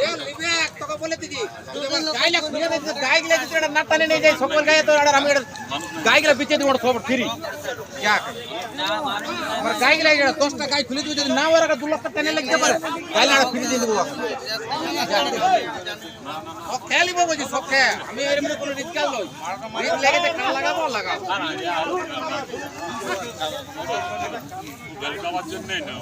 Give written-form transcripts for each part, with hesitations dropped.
এ বিবেক তোকে বলে দিদি গাইলা খুলে দিতে গাইলা দিতে না টানে নেই যাই সকল গায়ে তো আর আমি গাইলা বিচে দিব সব ফ্রি क्या আমার গাইলা 10টা গাই খুলে দিও যদি না ওরা 2 লাখ টাকা লাগতে পারে গাইলা ফ্রি দিয়ে দেব ও খেলিব বুঝি সব খে আমি এর মধ্যে কোনো রিস্ক লই রিস্ক লাগে তো কাল লাগাবো লাগাও গালকাবার জন্য না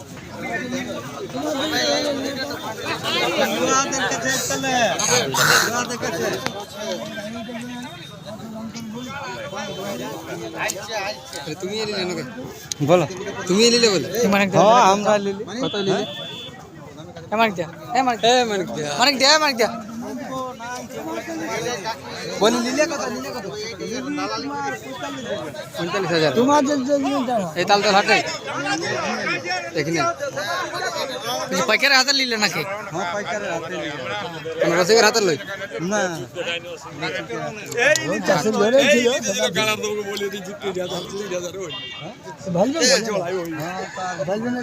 তুমি এলি না বলো তুমি এলিলে বলে হ্যাঁ আমরা এলিলে কত এলিলে মানিক দে মানিক দে মানিক দে মানিক দে বলি লিলে কত 45000 তোমার এই তাল তো হাটে এখানে এই পাইকারের হাতে লিলে নাকি হ্যাঁ পাইকারের হাতে লিলে কোন রসিকের হাতে লই না এই চাষের ধরে ছিল গালার দবকে বলে দি জিততে 2000 ওই ভালবে ভালবে না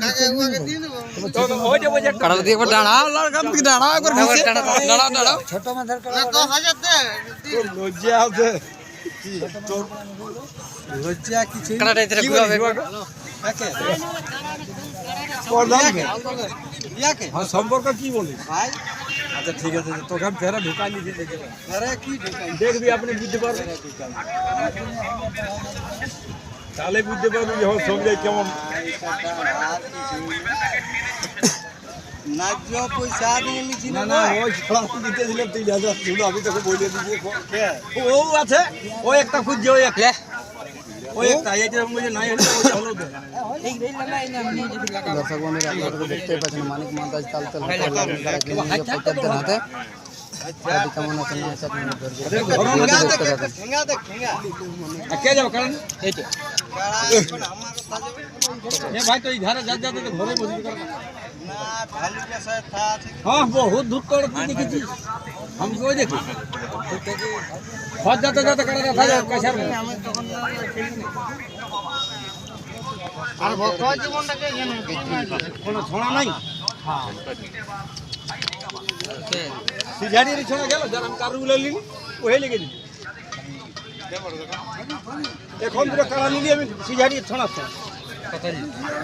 তো ওই যে কাটা দিয়ে ডাড়া লাল কাম দিয়ে ডাড়া করে ডাড়া ডাড়া ছোট মাথার কাটা 10000 দে লজ্জা আছে তো লজ্জা কিছু কাটাটা এতে ঘুরাবে কাকে ইয়াকে হ্যাঁ সম্পর্ক কি বলিস ভাই আচ্ছা ঠিক আছে তোকে আমি ফেরা ঢুকাই নিয়ে দেখে ফেরা কি ঢুকাই দেখবি আপনি বুঝতে পারবেন তাহলে বুঝতে পারবেন যে সঙ্গে কেমন নাজ্য পয়সা দিয়ে লিখি না না ওই খেলা দিতেছিলাম 3000 ছিল আমি তোকে বলে দিয়েছি ও আছে ও একটা খুঁজছে ওই একটা ওই একটা এইটা মুঝে নাই হলো চলো দে ঠিক রেল লাগাই না আমি যদি লাগা দর্শক বন্ধুরা আপনারা দেখতে পাচ্ছেন মানিক মান্দাজ তাল তাল পঁচাত্তর হাতে আচ্ছা কেমন আছেন আশা করি ঠেঙ্গা দেখ ঠেঙ্গা কে যাও কারণ এইটা এ ভাই তো এই ধারে যা যা তো ঘরে বসে কর না ভালো कैसा था हां बहुत दूर तोड़ देखी हमको देखो बहुत जाता जाता कर रहा था कैसा हमें तখন আর ভক্ত জীবনটাকে এখানে কোনো ছড়া নাই হ্যাঁ সিজাড়ির ছড়া গেল যারা আমি কারুগুলো নিলি ওই লেগে দিই এখন পুরো কারা নিলি আমি সিজাড়ির ছড়া কত